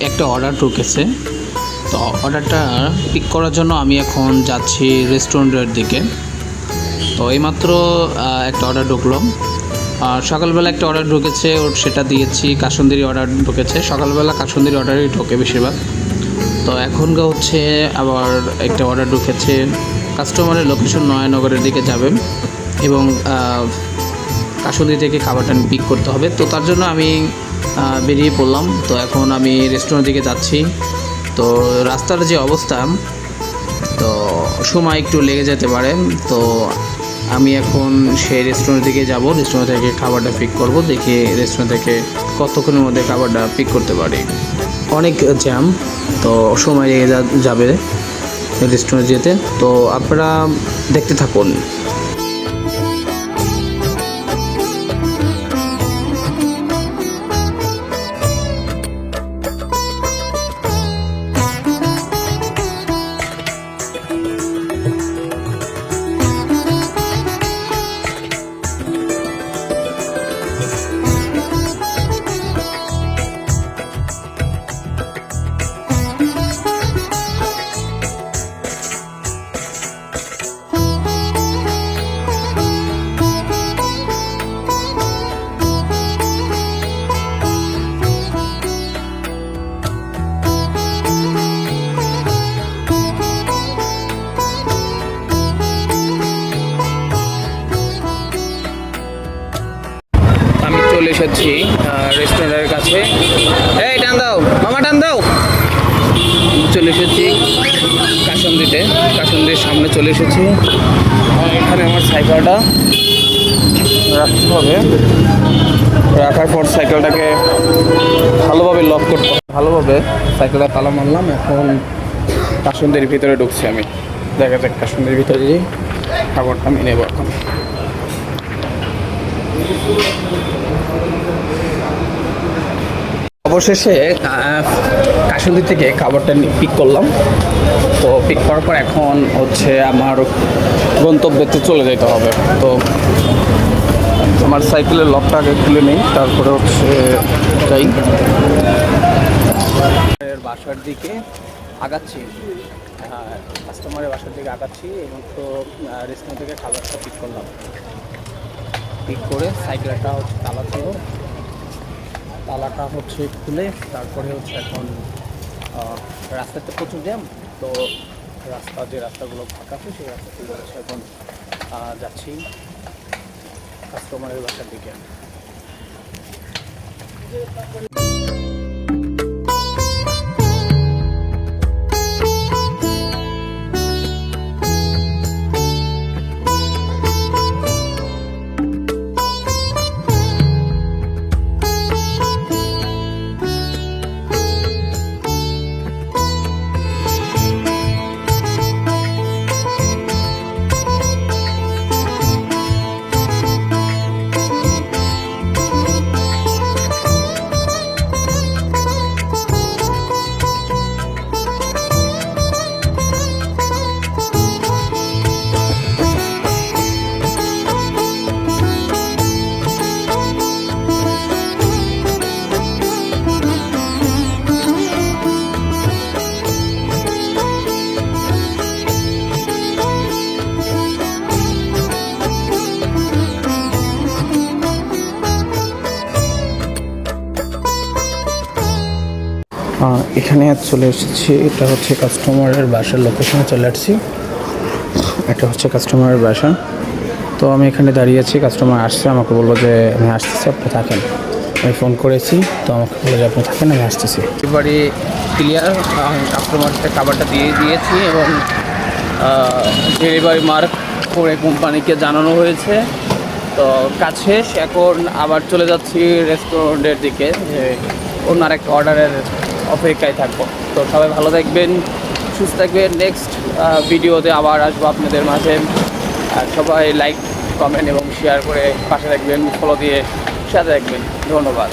একটা অর্ডার ঢুকেছে। তো অর্ডারটা পিক করার জন্য আমি এখন যাচ্ছি রেস্টুরেন্টের দিকে। তো এইমাত্র একটা অর্ডার ঢুকলো। সকালবেলা একটা অর্ডার ঢুকেছে, সেটা দিয়েছি। কাসুন্দিরি অর্ডার ঢুকেছে, সকালবেলা কাসুন্দিরি অর্ডারই ঢোকে বেশিরভাগ। তো এখনকার হচ্ছে আবার একটা অর্ডার ঢুকেছে। কাস্টমারের লোকেশন নয়ানগরের দিকে যাবে এবং কাসুন্দি থেকে খাবারটা পিক করতে হবে। তো তার জন্য আমি বেরিয়ে পড়লাম। তো এখন আমি রেস্টুরেন্টের দিকে যাচ্ছি। তো রাস্তার যে অবস্থা, তো সময় একটু লেগে যেতে পারে। তো আমি এখন সেই রেস্টুরেন্টের দিকে যাব, রেস্টুরেন্ট থেকে খাবারটা পিক করব। দেখি রেস্টুরেন্ট থেকে কতক্ষণের মধ্যে খাবারটা পিক করতে পারি। অনেক জ্যাম, তো সময় লেগে যাবে রেস্টুরেন্টে যেতে। তো আপনারা দেখতে থাকুন। আমি চলে এসেছি রেস্টুরেন্টের কাছে। এই টান দাও মামা, টান দাও। চলে এসেছি কাসুন্দিতে, কাসুন্দির সামনে চলে এসেছি। এখানে আমার সাইকেলটা রাখতে হবে। রাখার পর সাইকেলটাকে ভালোভাবে লক করতে হবে। ভালোভাবে সাইকেলটা তালা মারলাম। এখন কাসুন্দির ভিতরে ঢুকছি আমি। দেখা যাক কাসুন্দির ভিতরে যে খাবারটা আমি নেব এখন। অবশেষে কাসুন্দি থেকে খাবারটা পিক করলাম। তো পিক করার পর এখন হচ্ছে আমার গন্তব্যতে চলে যেতে হবে। তো আমার সাইকেলের লকটা আগে খুলে নেই, তারপরে হচ্ছে যাই বাসার দিকে আগাচ্ছি। কাস্টমারের বাসার দিকে আগাচ্ছি এবং তো রেস্টুরেন্ট থেকে খাবারটা পিক করলাম। পিক করে সাইকেলটা হচ্ছে তালা ছিল, তালাটা হচ্ছে খুলে তারপরে হচ্ছে এখন রাস্তাতে প্রচুর জ্যাম। তো যে রাস্তাগুলো ফাঁকা আছে সেই রাস্তাগুলো হচ্ছে এখন যাচ্ছি কাস্টমারের বাসার দিকে। এখানে চলে এসেছি। এটা হচ্ছে কাস্টমারের বাসার লোকেশনে চলে আসছি। এটা হচ্ছে কাস্টমারের বাসা। তো আমি এখানে দাঁড়িয়ে আছি, কাস্টমার আসছে, আমাকে বললো যে আমি আসতেছি, আপনি থাকেন। আমি ফোন করেছি, তো আমাকে বললো যে আপনি থাকেন, আমি আসতেছি। এবারে ক্লিয়ার, কাস্টমারকে খাবারটা দিয়ে দিয়েছি এবং ডেলিভারি মার্ক করে কোম্পানিকে জানানো হয়েছে। তো কাজ শেষ, এখন আবার চলে যাচ্ছি রেস্টুরেন্টের দিকে, যে অন্য আরেকটা অর্ডারের অপেক্ষায় থাকবো। তো সবাই ভালো থাকবেন, সুস্থ থাকবেন। নেক্সট ভিডিওতে আবার আসবো আপনাদের মাঝে। আর সবাই লাইক, কমেন্ট এবং শেয়ার করে পাশে থাকবেন, ফলো দিয়ে সাথে থাকবেন। ধন্যবাদ।